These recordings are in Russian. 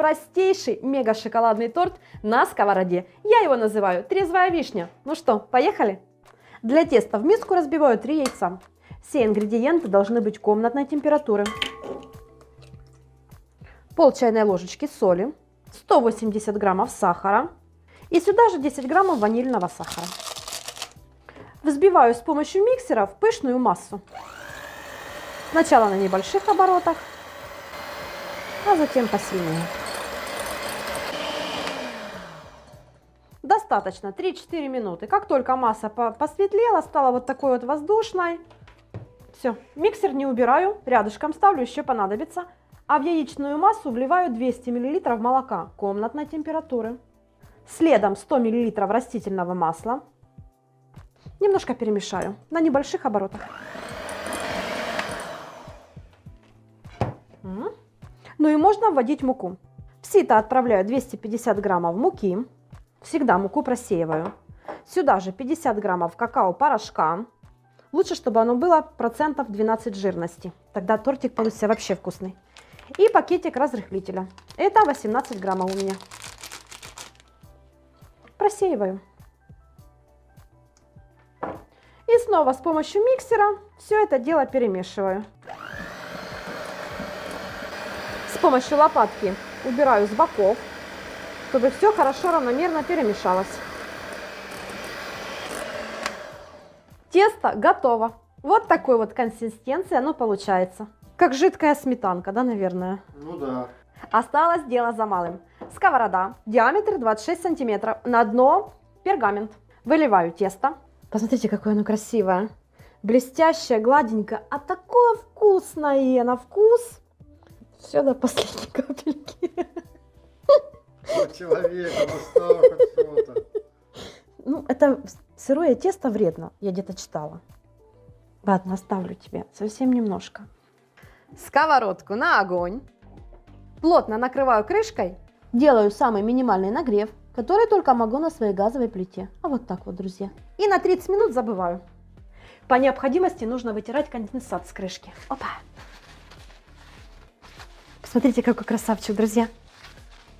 простейший мега-шоколадный торт на сковороде. Я его называю трезвая вишня. Ну что, поехали? Для теста в миску разбиваю 3 яйца. Все ингредиенты должны быть комнатной температуры. Пол чайной ложечки соли, 180 граммов сахара и сюда же 10 граммов ванильного сахара. Взбиваю с помощью миксера в пышную массу. Сначала на небольших оборотах, а затем посильнее. Достаточно 3-4 минуты. Как только масса посветлела, стала вот такой вот воздушной, все, миксер не убираю, рядышком ставлю, еще понадобится. А в яичную массу вливаю 200 мл молока комнатной температуры. Следом 100 мл растительного масла. Немножко перемешаю на небольших оборотах. Ну и можно вводить муку. В сито отправляю 250 граммов муки. Всегда муку просеиваю. Сюда же 50 граммов какао-порошка. Лучше, чтобы оно было процентов 12 жирности. Тогда тортик получится вообще вкусный. И пакетик разрыхлителя. Это 18 граммов у меня. Просеиваю. И снова с помощью миксера все это дело перемешиваю. С помощью лопатки убираю с боков, чтобы все хорошо равномерно перемешалось. Тесто готово. Вот такой вот консистенции оно получается. Как жидкая сметанка, да, наверное? Ну да. Осталось дело за малым. Сковорода, диаметр 26 сантиметров, на дно пергамент. Выливаю тесто. Посмотрите, какое оно красивое. Блестящее, гладенькое, а такое вкусное на вкус. Все до последней капельки. Человека, достало хоть что-то. Ну, это сырое тесто вредно, я где-то читала. Ладно, оставлю тебе совсем немножко. Сковородку на огонь. Плотно накрываю крышкой. Делаю самый минимальный нагрев, который только могу на своей газовой плите. А вот так вот, друзья. И на 30 минут забываю. По необходимости нужно вытирать конденсат с крышки. Опа! Посмотрите, какой красавчик, друзья.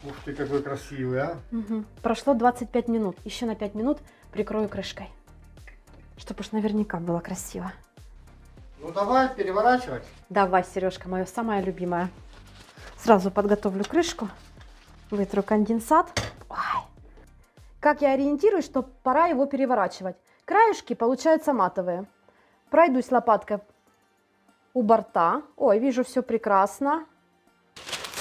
Ух ты, какой красивый, а. Угу. Прошло 25 минут. Еще на 5 минут прикрою крышкой. Чтобы уж наверняка было красиво. Ну давай переворачивать. Давай, Сережка, мое самое любимое. Сразу подготовлю крышку. Вытру конденсат. Ой. Как я ориентируюсь, что пора его переворачивать. Краешки получаются матовые. Пройдусь лопаткой у борта. Ой, вижу, все прекрасно.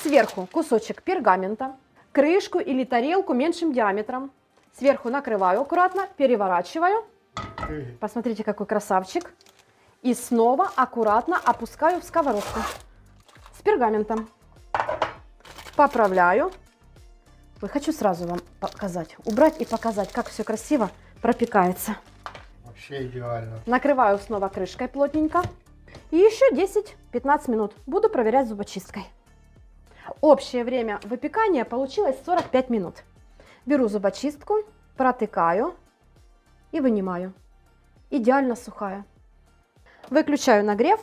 Сверху кусочек пергамента. Крышку или тарелку меньшим диаметром. Сверху накрываю аккуратно, переворачиваю. Посмотрите, какой красавчик. И снова аккуратно опускаю в сковородку с пергаментом. Поправляю. Ой, хочу сразу вам показать, убрать и показать, как все красиво пропекается. Вообще идеально. Накрываю снова крышкой плотненько. И еще 10-15 минут буду проверять зубочисткой. Общее время выпекания получилось 45 минут. Беру зубочистку, протыкаю и вынимаю. Идеально сухая. Выключаю нагрев,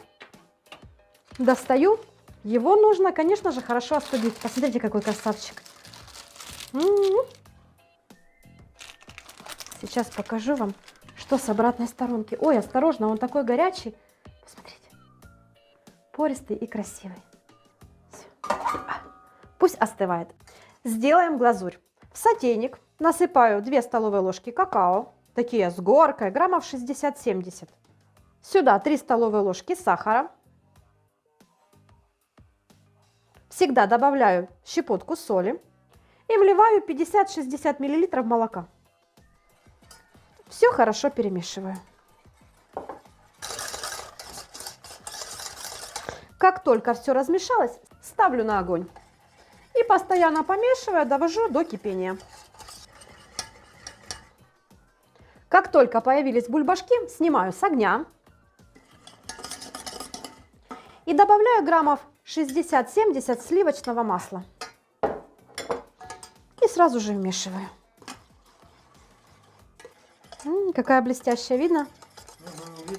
достаю. Его нужно, конечно же, хорошо остудить. Посмотрите, какой красавчик. Сейчас покажу вам, что с обратной сторонки. Ой, осторожно, он такой горячий. Посмотрите. Пористый и красивый. Все. Пусть остывает. Сделаем глазурь. В сотейник насыпаю 2 столовые ложки какао. Такие с горкой, граммов 60-70. Сюда 3 столовые ложки сахара. Всегда добавляю щепотку соли. И вливаю 50-60 мл молока. Все хорошо перемешиваю. Как только все размешалось, ставлю на огонь. И постоянно помешиваю, довожу до кипения. Как только появились бульбашки, снимаю с огня. И добавляю граммов 60-70 сливочного масла. И сразу же вмешиваю. Какая блестящая, видно?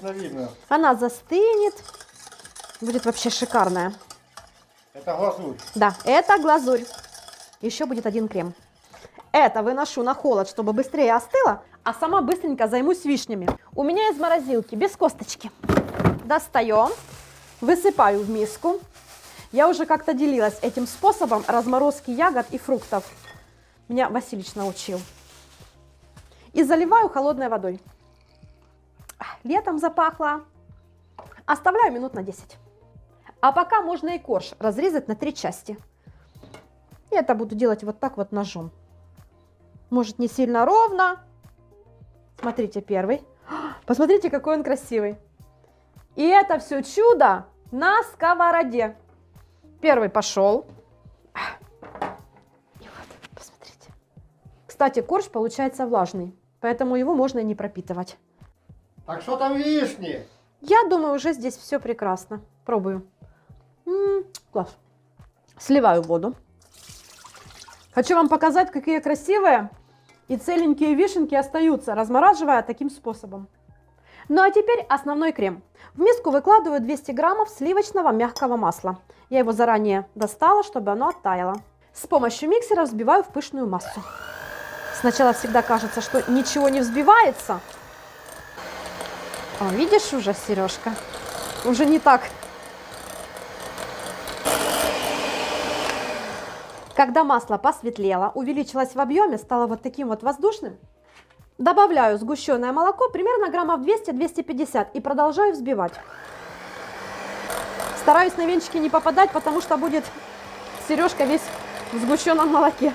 Видно. Она застынет. Будет вообще шикарная. Это глазурь. Да, это глазурь. Еще будет один крем. Это выношу на холод, чтобы быстрее остыло, а сама быстренько займусь вишнями. У меня из морозилки без косточки. Достаем, высыпаю в миску. Я уже как-то делилась этим способом разморозки ягод и фруктов. Меня Василич научил. И заливаю холодной водой. Летом запахло. Оставляю минут на 10. А пока можно и корж разрезать на 3 части. И это буду делать вот так вот ножом. Может, не сильно ровно. Смотрите, первый. Посмотрите, какой он красивый. И это все чудо на сковороде. Первый пошел. И вот, посмотрите. Кстати, корж получается влажный, поэтому его можно и не пропитывать. Так что там вишни? Я думаю, уже здесь все прекрасно. Пробую. Класс. Сливаю воду. Хочу вам показать, какие красивые и целенькие вишенки остаются, размораживая таким способом. Ну а теперь основной крем. В миску выкладываю 200 граммов сливочного мягкого масла. Я его заранее достала, чтобы оно оттаяло. С помощью миксера взбиваю в пышную массу. Сначала всегда кажется, что ничего не взбивается. О, видишь уже, Сережка? Уже не так. Когда масло посветлело, увеличилось в объеме, стало вот таким вот воздушным, добавляю сгущенное молоко, примерно граммов 200-250, и продолжаю взбивать. Стараюсь на венчики не попадать, потому что будет Сережка весь в сгущенном молоке.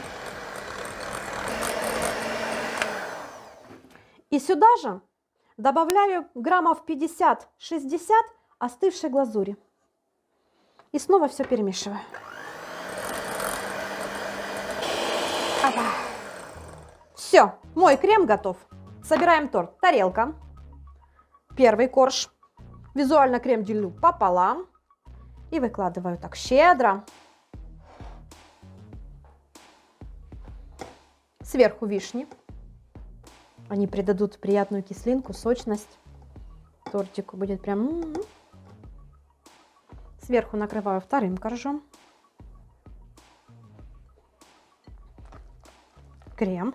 И сюда же добавляю граммов 50-60 остывшей глазури. И снова все перемешиваю. Все, мой крем готов. Собираем торт. Тарелка. Первый корж. Визуально крем делю пополам. И выкладываю так щедро. Сверху вишни. Они придадут приятную кислинку, сочность. Тортику будет прям... Сверху накрываю вторым коржом. Крем.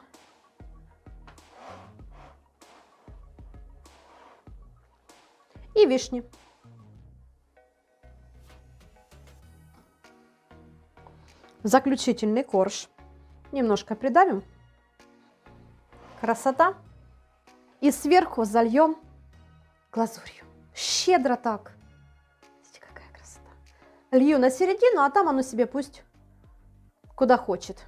И вишни. Заключительный корж. Немножко придавим. Красота. И сверху зальем глазурью. Щедро так. Видите, какая красота. Лью на середину, а там оно себе пусть куда хочет.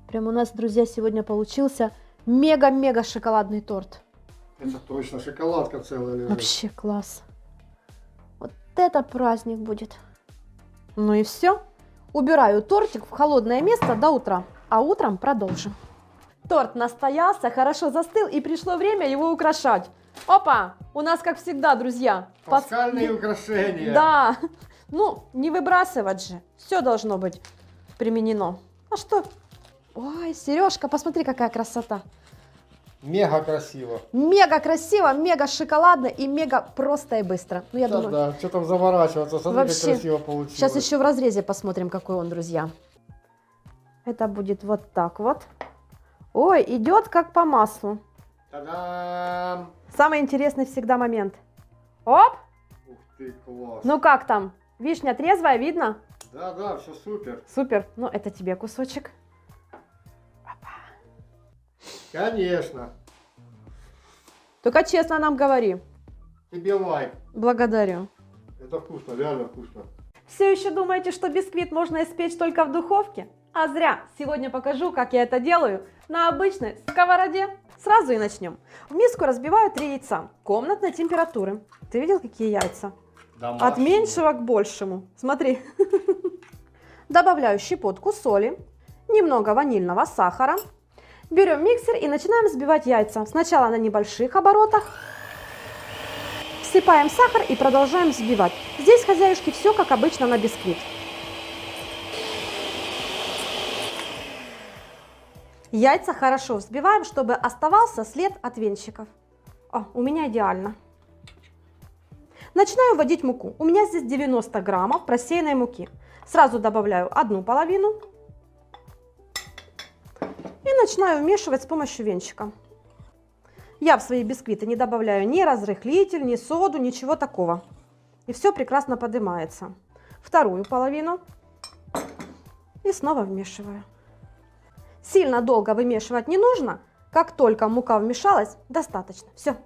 Прям у нас, друзья, сегодня получился мега-мега шоколадный торт. Это точно шоколадка целая лежит. Вообще класс. Вот это праздник будет. Ну и все. Убираю тортик в холодное место до утра. А утром продолжим. Торт настоялся, хорошо застыл, и пришло время его украшать. Опа! У нас, как всегда, друзья. Пасхальные украшения. Да. Ну, не выбрасывать же. Все должно быть применено. А что? Ой, Сережка, посмотри, какая красота. Мега красиво. Мега красиво, мега шоколадно и мега просто и быстро. Ну, я думаю, Да, что там заворачиваться, смотри, вообще, как красиво получилось. сейчас еще в разрезе посмотрим, какой он, друзья. Это будет вот так вот. Ой, идет как по маслу. Та-дам! Самый интересный всегда момент. Оп! Ух ты, класс. Ну как там? Вишня трезвая, видно? Да, все супер. Супер. Ну, это тебе кусочек. Конечно. Только честно нам говори. Тебе лайк. Благодарю. Это вкусно, реально вкусно. Все еще думаете, что бисквит можно испечь только в духовке? А зря. Сегодня покажу, как я это делаю на обычной сковороде. Сразу и начнем. В миску разбиваю 3 яйца комнатной температуры. Ты видел, какие яйца? Домашние. От меньшего к большему. Смотри. Добавляю щепотку соли, немного ванильного сахара. Берем миксер и начинаем взбивать яйца. Сначала на небольших оборотах. Всыпаем сахар и продолжаем взбивать. Здесь, хозяюшки, все как обычно на бисквит. Яйца хорошо взбиваем, чтобы оставался след от венчиков. О, у меня идеально. Начинаю вводить муку. У меня здесь 90 граммов просеянной муки. Сразу добавляю одну половину и начинаю вмешивать с помощью венчика. Я в свои бисквиты не добавляю ни разрыхлитель, ни соду, ничего такого. И все прекрасно поднимается. Вторую половину и снова вмешиваю. Сильно долго вымешивать не нужно. Как только мука вмешалась, достаточно. Все,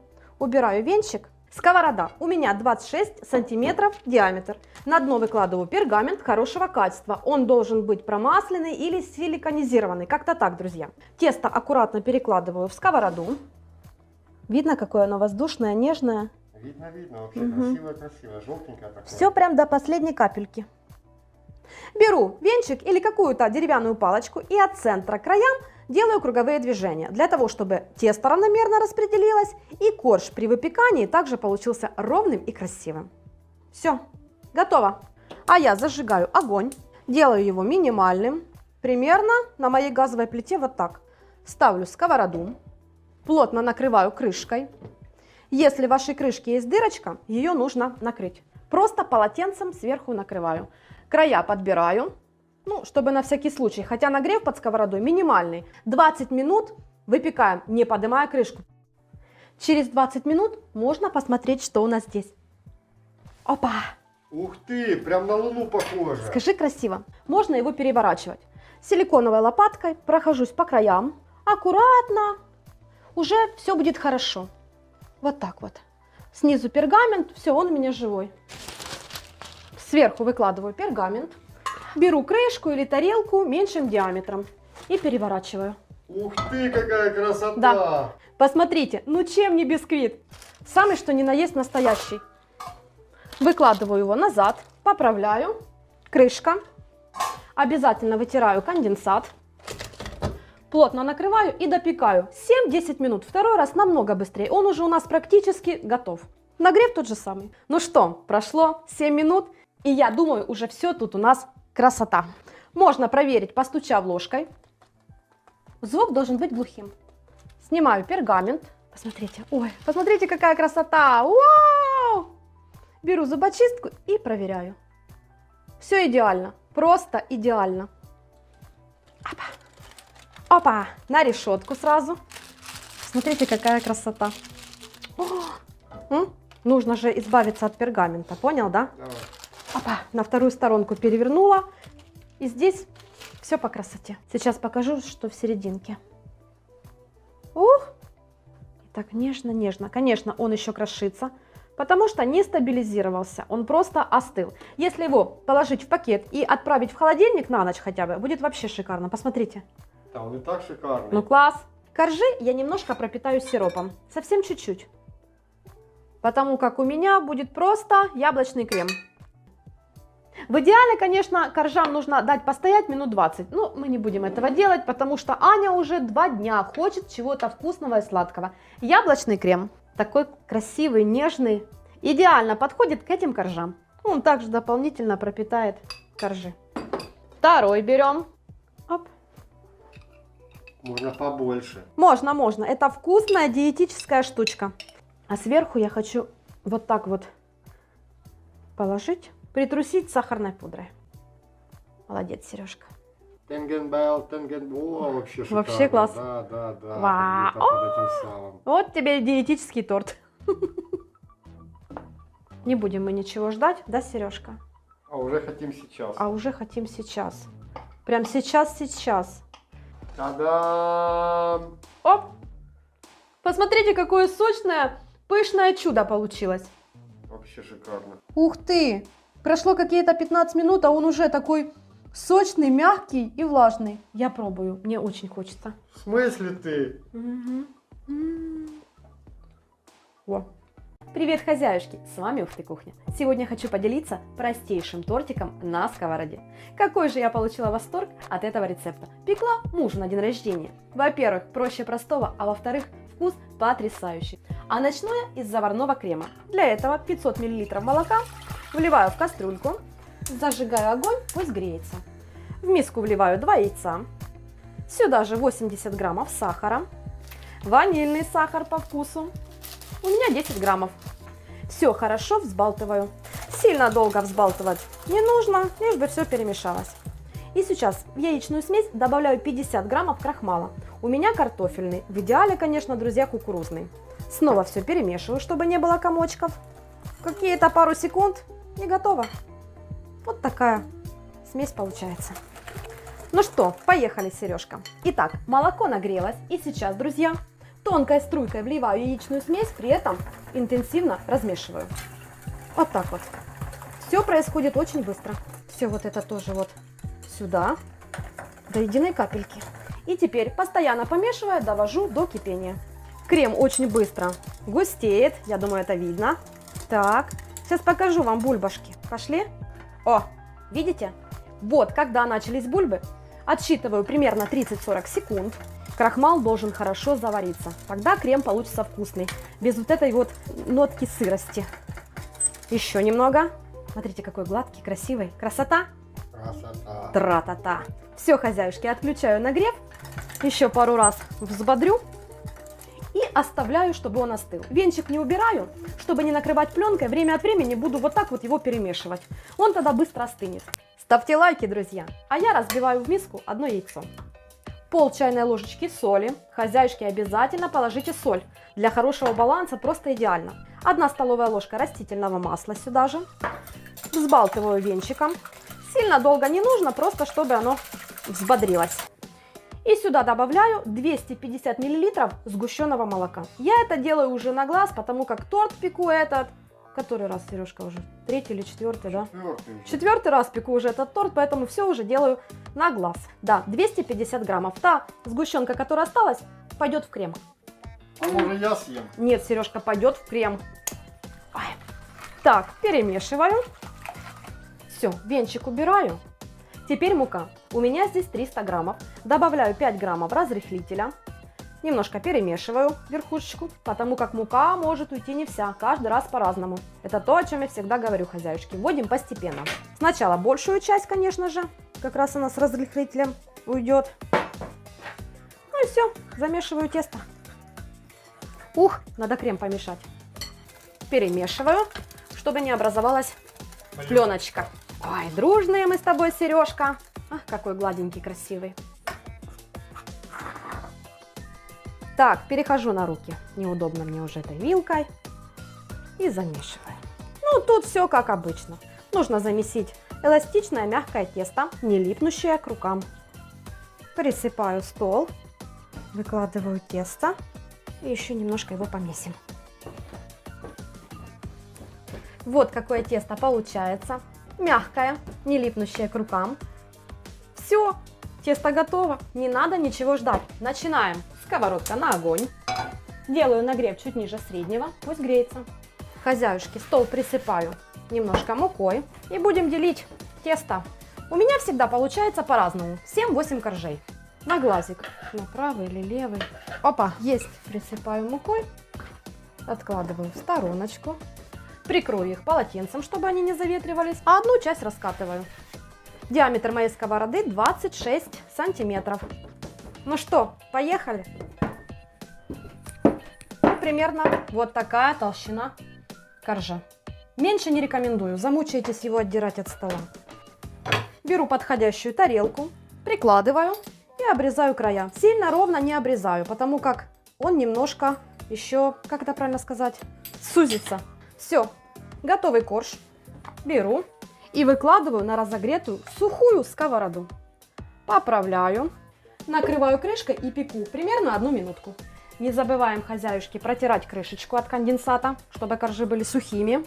убираю венчик. Сковорода у меня 26 сантиметров диаметр. На дно выкладываю пергамент хорошего качества. Он должен быть промасленный или силиконизированный. Как-то так, друзья. Тесто аккуратно перекладываю в сковороду. Видно, какое оно воздушное, нежное. Видно, вообще красиво, желтенькое такое. Все прям до последней капельки. Беру венчик или какую-то деревянную палочку и от центра к краям делаю круговые движения, для того, чтобы тесто равномерно распределилось и корж при выпекании также получился ровным и красивым. Все, готово. А я зажигаю огонь, делаю его минимальным, примерно на моей газовой плите вот так. Ставлю сковороду, плотно накрываю крышкой. Если в вашей крышке есть дырочка, ее нужно накрыть. Просто полотенцем сверху накрываю. Края подбираю, чтобы на всякий случай, хотя нагрев под сковородой минимальный. 20 минут выпекаем, не поднимая крышку. Через 20 минут можно посмотреть, что у нас здесь. Опа! Ух ты, прям на Луну похоже. Скажи красиво. Можно его переворачивать. Силиконовой лопаткой прохожусь по краям. Аккуратно. Уже все будет хорошо. Вот так вот. Снизу пергамент, все, он у меня живой. Сверху выкладываю пергамент. Беру крышку или тарелку меньшим диаметром и переворачиваю. Ух ты, какая красота! Да. Посмотрите, чем не бисквит? Самый что ни на есть настоящий. Выкладываю его назад, поправляю. Крышка. Обязательно вытираю конденсат. Плотно накрываю и допекаю 7-10 минут. Второй раз намного быстрее. Он уже у нас практически готов. Нагрев тот же самый. Ну что, прошло 7 минут. И я думаю, уже все тут у нас красота. Можно проверить, постучав ложкой. Звук должен быть глухим. Снимаю пергамент. Посмотрите. Ой, посмотрите, какая красота. Вау! Беру зубочистку и проверяю. Все идеально. Просто идеально. Опа. Опа. На решетку сразу. Смотрите, какая красота. Нужно же избавиться от пергамента. Понял, да? Давай. Опа, на вторую сторонку перевернула. И здесь все по красоте. Сейчас покажу, что в серединке. Ух! Так нежно-нежно. Конечно, он еще крошится, потому что не стабилизировался. Он просто остыл. Если его положить в пакет и отправить в холодильник на ночь хотя бы, будет вообще шикарно. Посмотрите. Да, он и так шикарный. Ну класс. Коржи я немножко пропитаю сиропом. Совсем чуть-чуть. Потому как у меня будет просто яблочный крем. В идеале, конечно, коржам нужно дать постоять минут 20. Но мы не будем этого делать, потому что Аня уже 2 дня хочет чего-то вкусного и сладкого. Яблочный крем, такой красивый, нежный, идеально подходит к этим коржам. Он также дополнительно пропитает коржи. Второй берем. Оп. Можно побольше. Можно. Это вкусная диетическая штучка. А сверху я хочу вот так вот положить. Притрусить сахарной пудрой. Молодец, Сережка. Тенгенбелл. О, вообще шикарно. Вообще класс. Да. Вау. Под этим салом. Вот тебе диетический торт. Не будем мы ничего ждать, да, Сережка? А уже хотим сейчас. А уже хотим сейчас. Прям сейчас. Та-дам! Оп! Посмотрите, какое сочное, пышное чудо получилось. Вообще шикарно. Ух ты! Прошло какие-то 15 минут, а он уже такой сочный, мягкий и влажный. Я пробую, мне очень хочется. В смысле ты? О. Привет, хозяюшки! С вами Ух ты Кухня. Сегодня хочу поделиться простейшим тортиком на сковороде. Какой же я получила восторг от этого рецепта. Пекла мужу на день рождения. Во-первых, проще простого, а во-вторых, вкус потрясающий. А начну я из заварного крема. Для этого 500 мл молока вливаю в кастрюльку, зажигаю огонь, пусть греется. В миску вливаю 2 яйца, сюда же 80 граммов сахара, ванильный сахар по вкусу, у меня 10 граммов. Все хорошо взбалтываю. Сильно долго взбалтывать не нужно, лишь бы все перемешалось. И сейчас в яичную смесь добавляю 50 граммов крахмала. У меня картофельный, в идеале, конечно, друзья, кукурузный. Снова все перемешиваю, чтобы не было комочков. Какие-то пару секунд и готово. Вот такая смесь получается. Ну что, поехали, Сережка. Итак, молоко нагрелось. И сейчас, друзья, тонкой струйкой вливаю яичную смесь, при этом интенсивно размешиваю. Вот так вот. Все происходит очень быстро. Все вот это тоже вот сюда, до единой капельки. И теперь, постоянно помешивая, довожу до кипения. Крем очень быстро густеет, я думаю, это видно. Так, сейчас покажу вам бульбашки. Пошли? О, видите? Вот, когда начались бульбы, отсчитываю примерно 30-40 секунд. Крахмал должен хорошо завариться. Тогда крем получится вкусный, без вот этой вот нотки сырости. Еще немного. Смотрите, какой гладкий, красивый. Красота? Красота. Тра-та-та. Все, хозяюшки, отключаю нагрев. Еще пару раз взбодрю. И оставляю, чтобы он остыл. Венчик не убираю, чтобы не накрывать пленкой. Время от времени буду вот так вот его перемешивать. Он тогда быстро остынет. Ставьте лайки, друзья. А я разбиваю в миску одно яйцо. Пол чайной ложечки соли. Хозяюшки, обязательно положите соль. Для хорошего баланса просто идеально. 1 столовая ложка растительного масла сюда же. Взбалтываю венчиком. Сильно долго не нужно, просто чтобы оно взбодрилось. И сюда добавляю 250 мл сгущенного молока. Я это делаю уже на глаз, потому как торт пеку этот. Который раз, Сережка, уже? 3-й или 4-й, да? 4-й раз пеку уже этот торт, поэтому все уже делаю на глаз. Да, 250 граммов. Та сгущенка, которая осталась, пойдет в крем. А может я съем? Нет, Сережка, пойдет в крем. Ой. Так, перемешиваю. Все, венчик убираю. Теперь мука. У меня здесь 300 граммов. Добавляю 5 граммов разрыхлителя. Немножко перемешиваю верхушечку, потому как мука может уйти не вся, каждый раз по-разному. Это то, о чем я всегда говорю, хозяюшки. Вводим постепенно. Сначала большую часть, конечно же, как раз она с разрыхлителем уйдет. Ну и все, замешиваю тесто. Ух, надо крем помешать. Перемешиваю, чтобы не образовалась пленочка. Ой, дружные мы с тобой, Сережка. Ах, какой гладенький, красивый. Так, перехожу на руки. Неудобно мне уже этой вилкой. И замешиваю. Ну, тут все как обычно. Нужно замесить эластичное мягкое тесто, не липнущее к рукам. Присыпаю стол. Выкладываю тесто. И еще немножко его помесим. Вот какое тесто получается. Мягкое, не липнущее к рукам. Все, тесто готово. Не надо ничего ждать. Начинаем. Сковородка на огонь. Делаю нагрев чуть ниже среднего. Пусть греется. Хозяюшки, стол присыпаю немножко мукой. И будем делить тесто. У меня всегда получается по-разному. 7-8 коржей. На глазик. На правый или левый. Опа, есть. Присыпаю мукой. Откладываю в стороночку. Прикрою их полотенцем, чтобы они не заветривались. А одну часть раскатываю. Диаметр моей сковороды 26 сантиметров. Ну что, поехали? Примерно вот такая толщина коржа. Меньше не рекомендую, замучаетесь его отдирать от стола. Беру подходящую тарелку, прикладываю и обрезаю края. Сильно ровно не обрезаю, потому как он немножко еще, как это правильно сказать, сузится. Все, готовый корж беру и выкладываю на разогретую сухую сковороду. Поправляю, накрываю крышкой и пеку примерно 1 минутку. Не забываем, хозяюшки, протирать крышечку от конденсата, чтобы коржи были сухими.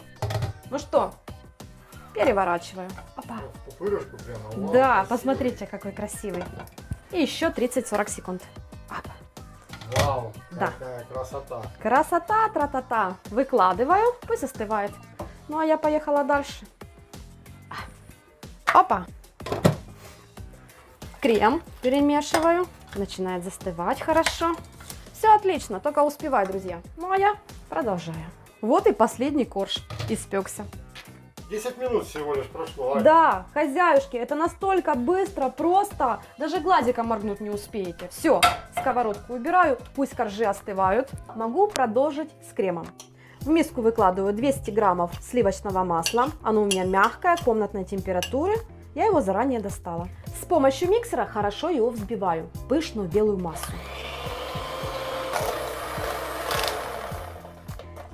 Ну что, переворачиваю. Опа. Пупырышку прямо. Вау, Да, красивый. посмотрите, какой красивый. И еще 30-40 секунд. Опа. Вау, Да. какая красота. Красота, тра-та-та. Выкладываю, пусть остывает. Ну, а я поехала дальше. Опа. Крем перемешиваю. Начинает застывать хорошо. Все отлично, только успевай, друзья. Ну, а я продолжаю. Вот и последний корж испекся. 10 минут всего лишь прошло. Ань. Да, хозяюшки, это настолько быстро, просто. Даже глазиком моргнуть не успеете. Все, сковородку убираю, пусть коржи остывают. Могу продолжить с кремом. В миску выкладываю 200 граммов сливочного масла. Оно у меня мягкое, комнатной температуры. Я его заранее достала. С помощью миксера хорошо его взбиваю. Пышную белую массу.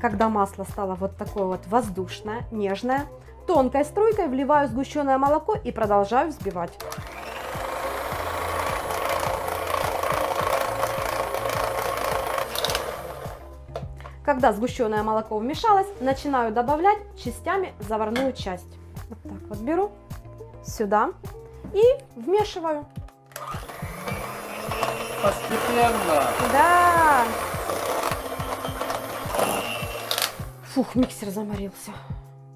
Когда масло стало вот такое вот воздушное, нежное, тонкой струйкой вливаю сгущенное молоко и продолжаю взбивать. Когда сгущенное молоко вмешалось, начинаю добавлять частями заварную часть. Вот так вот беру сюда и вмешиваю. Постепенно. Да. Фух, миксер заморился.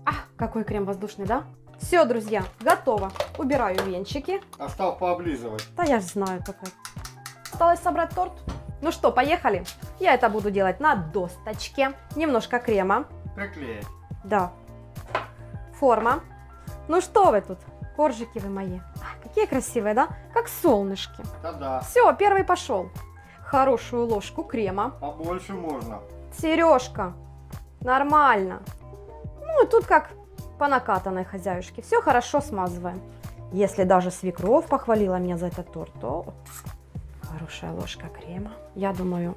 А, какой крем воздушный, да? Все, друзья, готово. Убираю венчики. Осталось пооблизывать. Да я же знаю, какая. Осталось собрать торт. Ну что, поехали. Я это буду делать на досточке. Немножко крема. Приклеить. Да. Форма. Ну что вы тут, коржики вы мои. Какие красивые, да? Как солнышки. Да-да. Все, первый пошел. Хорошую ложку крема. Побольше можно. Сережка. Нормально. Ну и тут как по накатанной хозяюшке. Все хорошо смазываем. Если даже свекровь похвалила меня за этот торт, то хорошая ложка крема. Я думаю,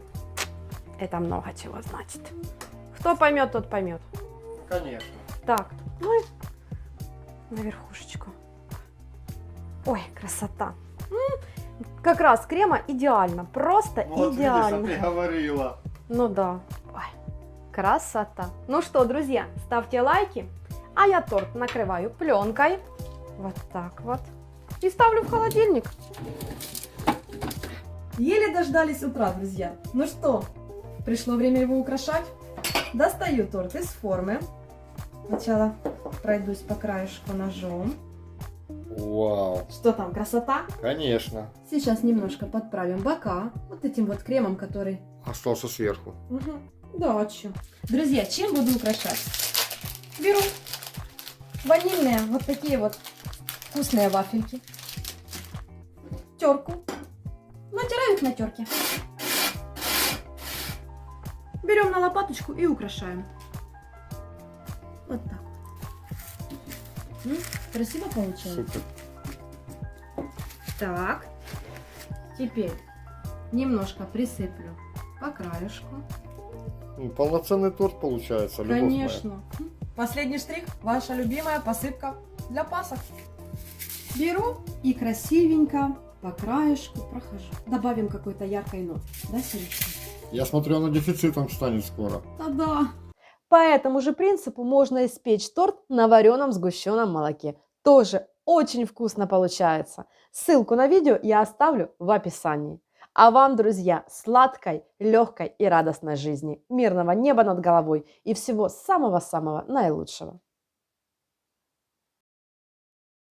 это много чего значит. Кто поймет, тот поймет. Конечно. Так, ну и на верхушечку. Ой, красота. Как раз крема идеально, просто Вот идеально. видишь, а ты говорила. Ну да. Ой, красота. Ну что, друзья, ставьте лайки, а я торт накрываю пленкой. Вот так вот. И ставлю в холодильник. Еле дождались утра, друзья. Ну что, пришло время его украшать. Достаю торт из формы. Сначала пройдусь по краешку ножом. Вау. Что там, красота? Конечно. Сейчас немножко подправим бока вот этим вот кремом, который... Остался сверху. Угу. Да, а чё? Друзья, чем буду украшать? Беру ванильные вот такие вот вкусные вафельки. Терку. Натираю их на терке. Берем на лопаточку и украшаем. Вот так. Красиво получилось? Супер. Так. Теперь немножко присыплю по краешку. Ну, полноценный торт получается. Любовь моя. Конечно. Последний штрих. Ваша любимая посыпка для пасок. Беру и красивенько по краешку прохожу. Добавим какой-то яркой нотки. Да, Сережка? Я смотрю, оно дефицитом станет скоро. Да. По этому же принципу можно испечь торт на вареном сгущенном молоке. Тоже очень вкусно получается. Ссылку на видео я оставлю в описании. А вам, друзья, сладкой, легкой и радостной жизни, мирного неба над головой и всего самого-самого наилучшего.